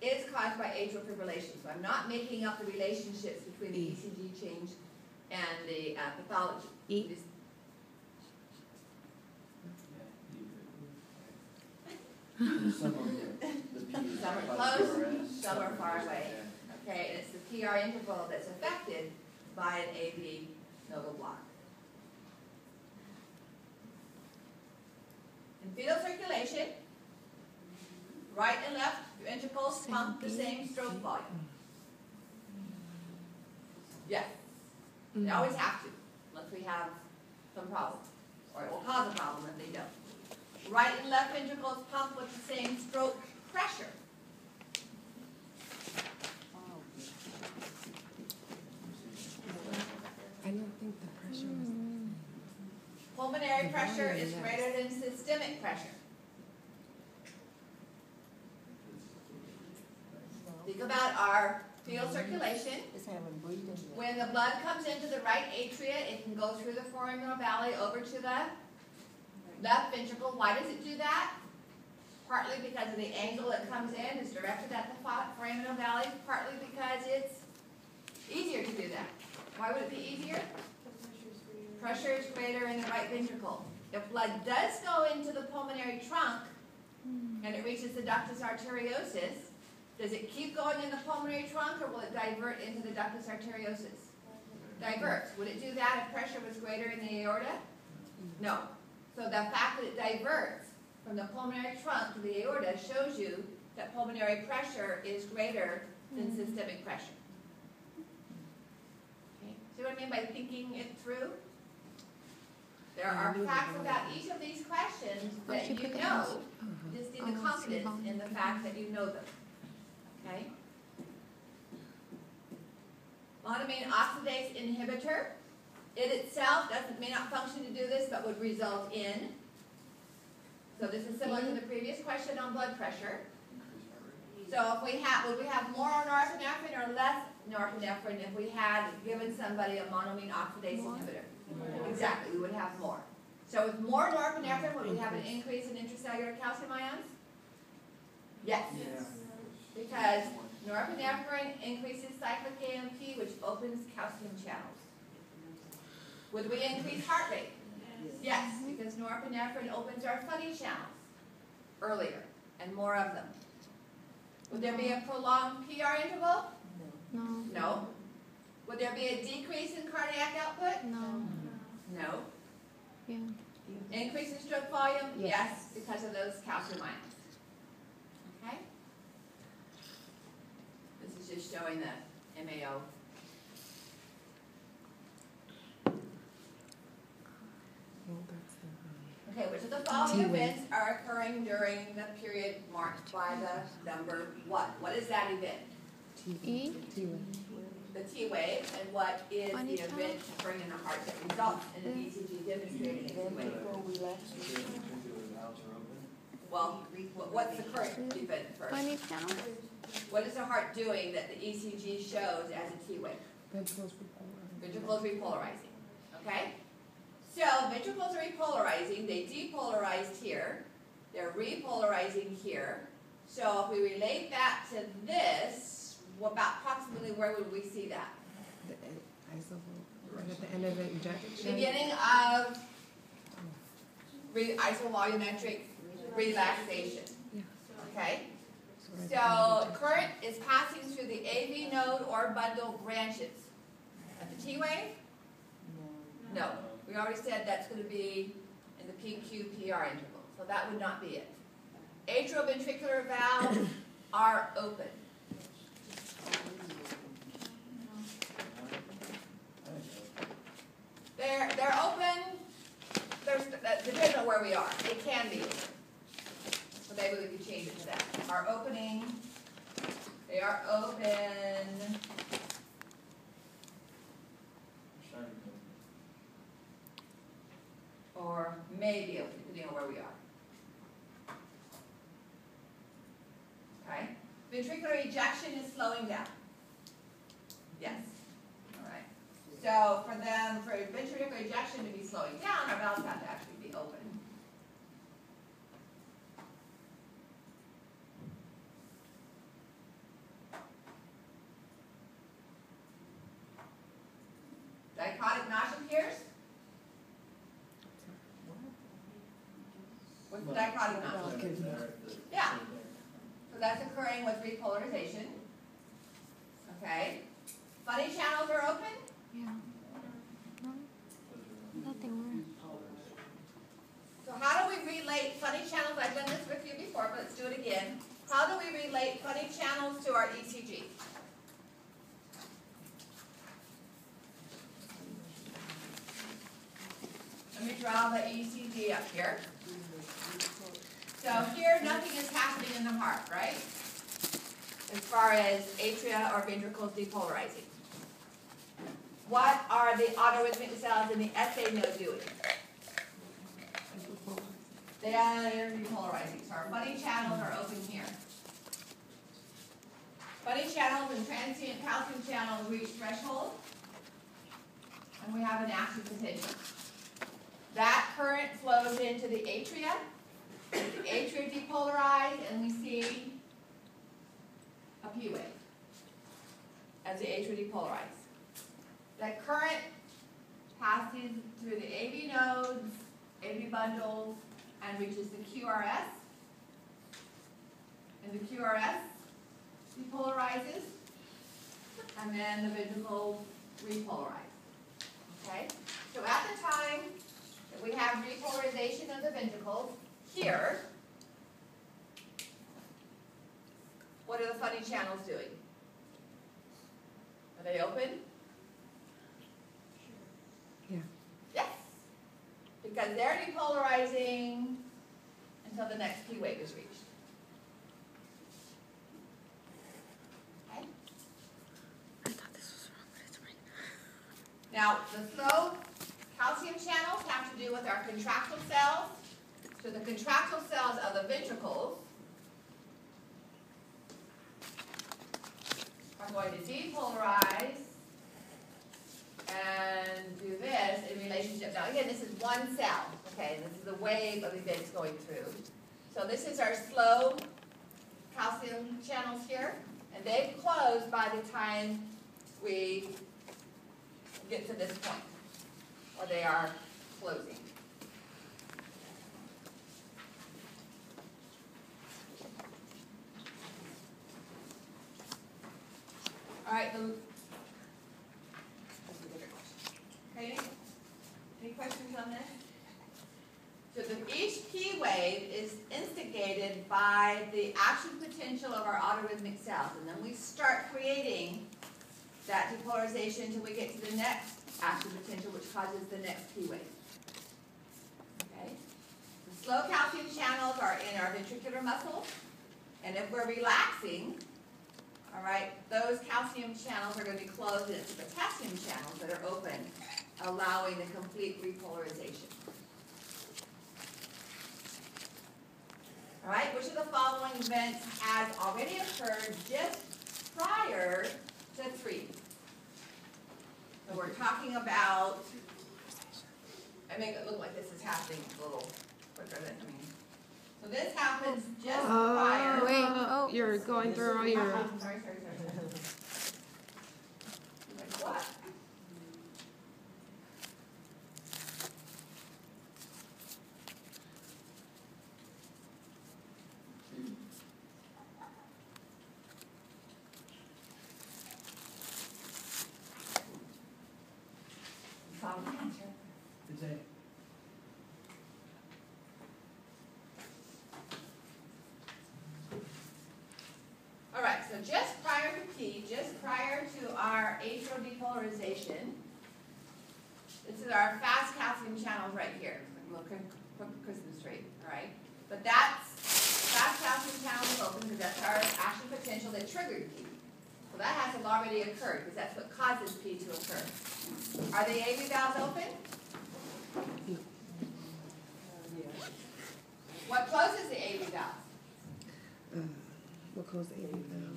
is caused by atrial fibrillation. So I'm not making up the relationships between the ECG change and the pathology. Some are close, some are far away. Okay, and it's the PR interval that's affected by an AV nodal block. In fetal circulation, right and left ventricles pump the same stroke volume. Yes, they always have to, unless we have some problem, or it will cause a problem if they don't. Right and left ventricles pump with the same stroke pressure. I don't think the pressure was the same. Pulmonary pressure is greater than systemic pressure. Think about our fetal circulation. When the blood comes into the right atria, it can go through the foraminal valley over to the left ventricle. Why does it do that? Partly because of the angle it comes in is directed at the foraminal valley, partly because it's easier to do that. Why would it be easier? Pressure is greater in the right ventricle. If blood does go into the pulmonary trunk and it reaches the ductus arteriosus, does it keep going in the pulmonary trunk or will it divert into the ductus arteriosus? Diverts. Would it do that if pressure was greater in the aorta? No. So the fact that it diverts from the pulmonary trunk to the aorta shows you that pulmonary pressure is greater than systemic pressure. Okay. See what I mean by thinking it through? There are facts about each of these questions that you know. You just need the confidence in the fact that you know them. Okay? Monoamine oxidase inhibitor. It itself may not function to do this, but would result in. So this is similar to the previous question on blood pressure. So if we would we have more norepinephrine or less norepinephrine if we had given somebody a monoamine oxidase inhibitor? Exactly, we would have more. So with more norepinephrine, would we have an increase in intracellular calcium ions? Yes. Because norepinephrine increases cyclic AMP, which opens calcium channels. Would we increase heart rate? Yes, because norepinephrine opens our funny channels earlier and more of them. Would there be a prolonged PR interval? No. No. Would there be a decrease in cardiac output? No. No. Yeah. Increase in stroke volume? Yes, because of those calcium ions. Okay? This is just showing the MAO. Okay, which of the following events are occurring during the period marked by the number 1? What is that event? E. The T wave, and what is the event occurring in the heart that results in an ECG demonstrating a T wave? Well, what's the current event first? Funny channel. What is the heart doing that the ECG shows as a T wave? Ventricles repolarizing. Okay? So ventricles are repolarizing. They depolarized here. They're repolarizing here. So if we relate that to this, about approximately where would we see that? At the end of the injection. Beginning of isovolumetric relaxation. Okay? So current is passing through the AV node or bundle branches. At the T wave? No. We already said that's going to be in the PQ-PR interval. So that would not be it. Atrioventricular valves are open. They're open. Depending on where we are. They can be open. So maybe we could change it to that. Are opening. They are open. Or may be open, depending on where we are. Okay? Ventricular ejection is slowing down. Yes. All right. So for ventricular ejection to be slowing down, our valves have to actually be open. Dichotic notch appears. What's the dichotic notch? Yeah. So that's occurring with repolarization. Okay. Funny channels are open. Yeah. No, nothing. So how do we relate funny channels? I've done this with you before, but let's do it again. How do we relate funny channels to our ECG? Let me draw the ECG up here. So here, nothing is happening in the heart, right? As far as atria or ventricles depolarizing. What are the autorhythmic cells in the SA node doing? They are depolarizing. So our funny channels are open here. Funny channels and transient calcium channels reach threshold, and we have an action potential. That current flows into the atria. The atria depolarize, and we see a P wave as the atria depolarize. That current passes through the AV nodes, AV bundles, and reaches the QRS. And the QRS depolarizes, and then the ventricles repolarize. Okay? So at the time that we have repolarization of the ventricles, here, what are the funny channels doing? Are they open? Yeah. Yes. Because they're depolarizing until the next P wave is reached. Okay? I thought this was wrong, but it's right. Now, the slow calcium channels have to do with our contractile cells. So the contractile cells of the ventricles are going to depolarize and do this in relationship. Now again, this is one cell, okay? This is a wave of events going through. So this is our slow calcium channels here, and they've closed by the time we get to this point, or they are closing. All right, okay, any questions on this? So each P wave is instigated by the action potential of our autorhythmic cells, and then we start creating that depolarization until we get to the next action potential, which causes the next P wave. Okay? The slow calcium channels are in our ventricular muscle, and if we're relaxing, all right, those calcium channels are going to be closed, and it's the potassium channels that are open, allowing the complete repolarization. All right, which of the following events has already occurred just prior to 3? So we're talking about, I make it look like this is happening a little quicker than, so this happens just prior. Wait, oh. You're going through all your... Sorry. Like what? All right, so just prior to P, just prior to our atrial depolarization, this is our fast calcium channels right here. We'll put Christmas tree, all right? But that's fast calcium channels open because that's our action potential that triggered P. So that has to have already occurred because that's what causes P to occur. Are the AV valves open? What closes the AV valves? What causes AV valve?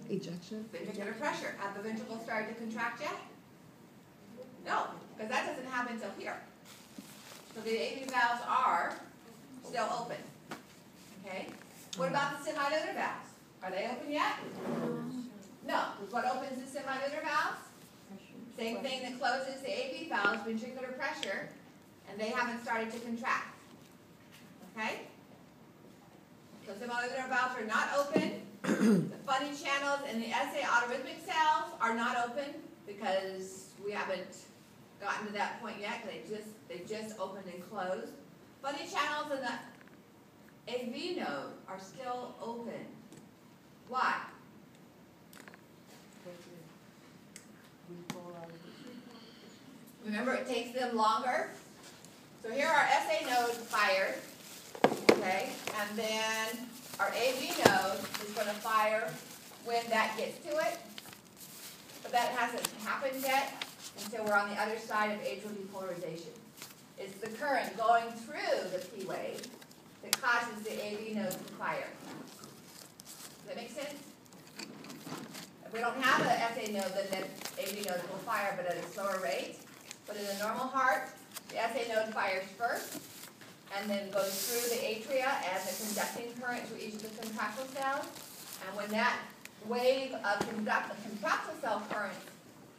Ejection? Ventricular pressure. Have the ventricles started to contract yet? No, because that doesn't happen until here. So the AV valves are still open. Okay? What about the semilunar valves? Are they open yet? No. What opens the semilunar valves? Same thing that closes the AV valves, ventricular pressure, and they haven't started to contract. Okay? So some other valves are not open. The funny channels in the SA autorhythmic cells are not open because we haven't gotten to that point yet. They just opened and closed. Funny channels in the AV node are still open. Why? Remember, it takes them longer. So here our SA node fires, okay, and then our AV node is going to fire when that gets to it, but that hasn't happened yet until we're on the other side of atrial depolarization. It's the current going through the P wave that causes the AV node to fire. Does that make sense? If we don't have an SA node, then the AV node will fire, but at a slower rate. But in a normal heart, the SA node fires first, and then goes through the atria and the conducting current through each of the contractile cells. And when that wave of contractile cell current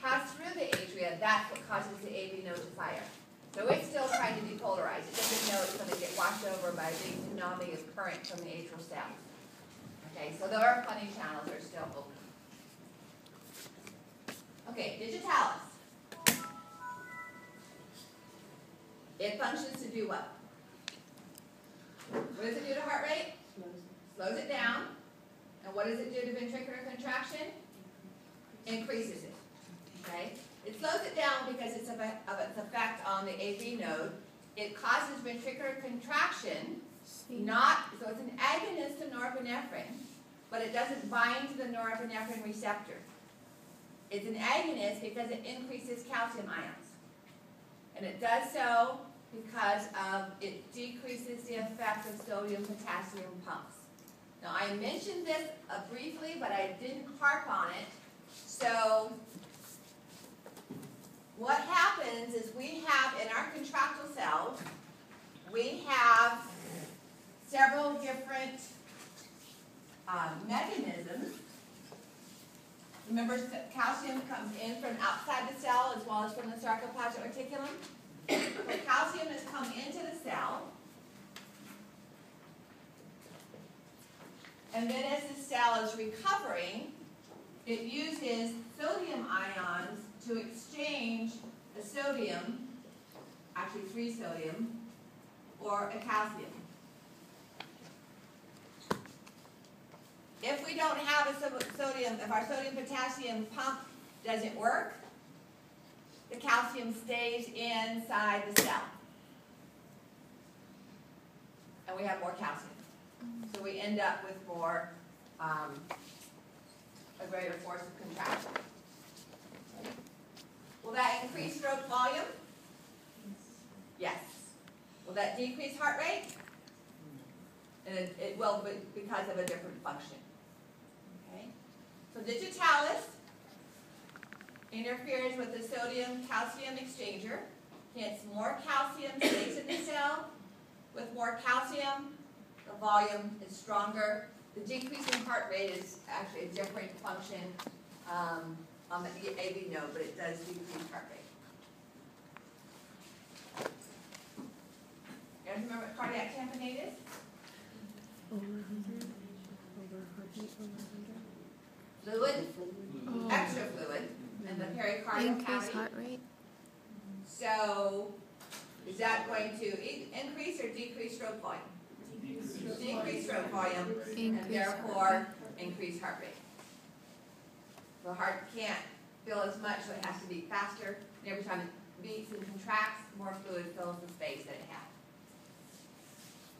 passes through the atria, that's what causes the AV node to fire. So it's still trying to depolarize. It doesn't know it's going to get washed over by a big tsunami of current from the atrial cells. Okay, so our funny channels are still open. Okay, digitalis. It functions to do what? What does it do to heart rate? Slows it down. And what does it do to ventricular contraction? Increases it. Okay? It slows it down because of its effect on the AV node. It causes ventricular contraction, so it's an agonist to norepinephrine, but it doesn't bind to the norepinephrine receptor. It's an agonist because it increases calcium ions. And it does so because it decreases the effect of sodium-potassium pumps. Now, I mentioned this briefly, but I didn't harp on it. So what happens is we have in our contractile cells, we have several different mechanisms. Remember, calcium comes in from outside the cell as well as from the sarcoplasmic reticulum. So calcium has come into the cell, and then as the cell is recovering, it uses sodium ions to exchange a sodium, actually 3 sodium, or a calcium. If we don't have a sodium, if our sodium-potassium pump doesn't work, the calcium stays inside the cell. And we have more calcium. So we end up with more, a greater force of contraction. Will that increase stroke volume? Yes. Will that decrease heart rate? And it will because of a different function. Okay? So digitalis interferes with the sodium-calcium exchanger. Hence, more calcium stays in the cell. With more calcium, the volume is stronger. The decrease in heart rate is actually a different function on the AV node, but it does decrease heart rate. You guys remember what cardiac tamponade is? Over 100. Over heartbeat over 100. Fluid, extra fluid, and the pericardial Increase cavity. heart rate. So, is that going to increase or decrease stroke volume? Decrease stroke volume, and therefore increase heart rate. The heart can't fill as much, so it has to beat faster. And every time it beats and contracts, more fluid fills the space that it has.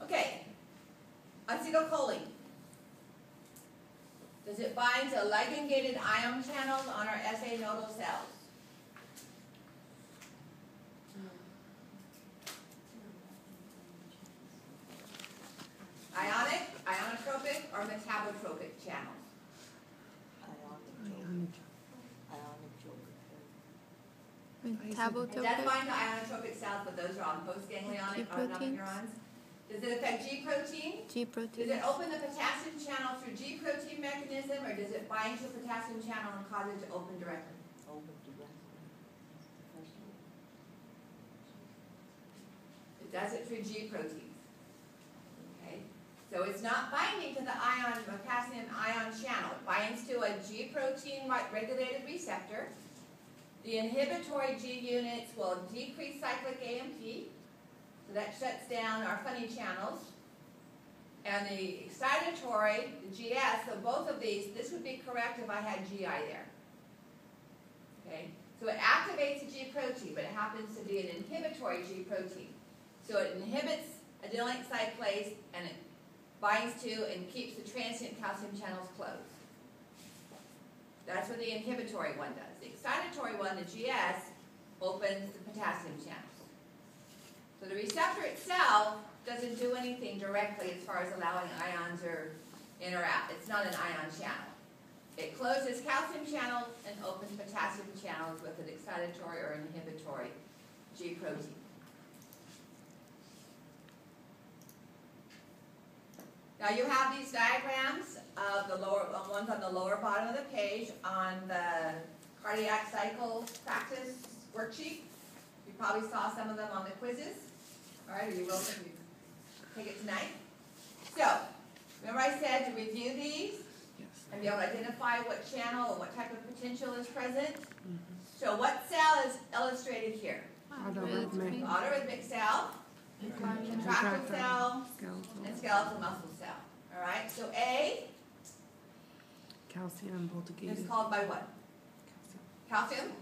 Okay, acetylcholine. Does it bind to ligand-gated ion channels on our SA nodal cells? Ionic, ionotropic, or metabotropic channels? It does Metabotropic. bind to ionotropic cells, but those are on postganglionic autonomic G-proteins. neurons. Does it affect G protein? G Does protein. it open the potassium channel through G protein mechanism, or does it bind to a potassium channel and cause it to open directly? It does it through G proteins. Okay? So it's not binding to the potassium ion channel. It binds to a G protein regulated receptor. The inhibitory G units will decrease cyclic AMP, so that shuts down our funny channels. And the excitatory, the GS, so both of these, this would be correct if I had GI there. Okay? So it activates a G protein, but it happens to be an inhibitory G protein. So it inhibits adenylate cyclase, and it binds to and keeps the transient calcium channels closed. That's what the inhibitory one does. The excitatory one, the GS, opens the potassium channels. So the receptor itself doesn't do anything directly as far as allowing ions or interact. It's not an ion channel. It closes calcium channels and opens potassium channels with an excitatory or inhibitory G protein. Now you have these diagrams of the ones on the lower bottom of the page on the cardiac cycle practice worksheet. You probably saw some of them on the quizzes. All right, are you willing to take it tonight? So, remember I said to review these and be able to identify what channel or what type of potential is present. So what cell is illustrated here? Autorhythmic. Autorhythmic cell, contractile cell, and skeletal muscle cell. All right, so A Calcium voltage is called by what? Calcium?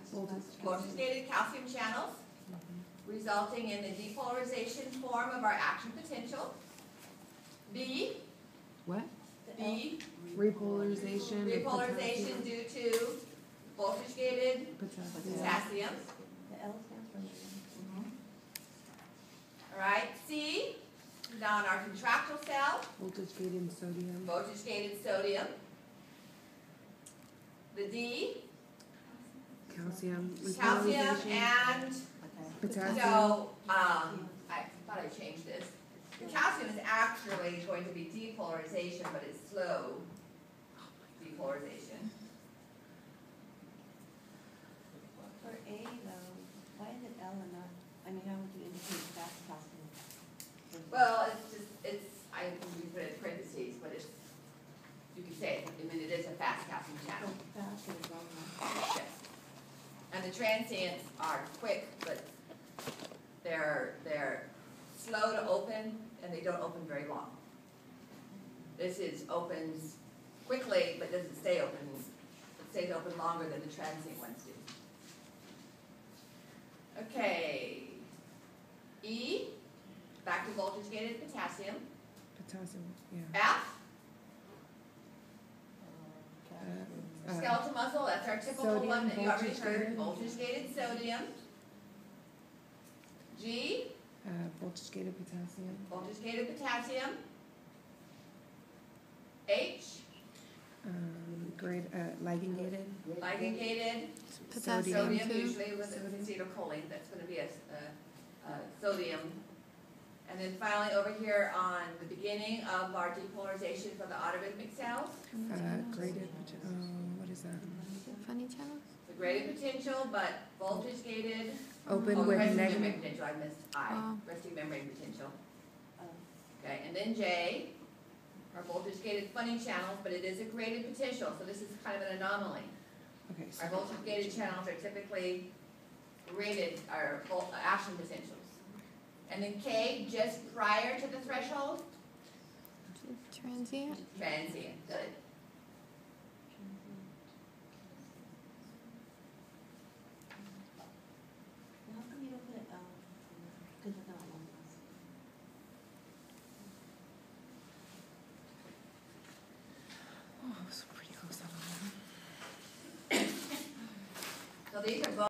Voltage-gated calcium channels, resulting in the depolarization form of our action potential. B. What? B. Repolarization. Repolarization due to voltage-gated potassium. The L stands for All right. C. Now in our contractile cell, Voltage-gated sodium. voltage-gated sodium. The D. Calcium. Calcium Repolarization. and Potassium. so I thought I changed this. The calcium is actually going to be depolarization, but it's slow depolarization. For A though, why is it L and not, I mean, how would you indicate fast calcium? Well, I put it in parentheses, but it's, you could say, I mean, it is a fast calcium channel. Fast is long enough. Yes. And the transients are quick, but they're slow to open, and they don't open very long. This opens quickly, but doesn't stay open. It stays open longer than the transient ones do. Okay. E, back to voltage-gated potassium. Potassium. Yeah. F, Uh, skeletal muscle, that's our typical sodium, one that you already heard. voltage-gated. Voltage-gated sodium. G, voltage-gated potassium. voltage-gated potassium. H, Ligand-gated. ligand-gated Potassium sodium, too. usually with acetylcholine. That's going to be a sodium. And then finally over here on the beginning of our depolarization for the autorhythmic cells, Graded. What is that? Funny channels? the graded potential, but voltage-gated. Open with resting negative. membrane potential. I missed I. Oh. Resting membrane potential. Oh. Okay, and then J are voltage-gated funny channels, but it is a graded potential, so this is kind of an anomaly. Okay. So Our voltage-gated channels are typically graded, our action potentials. And then K, just prior to the threshold, Transient? transient, good. How come you don't put it L? Because it's not long enough. oh, it was pretty close. So these are both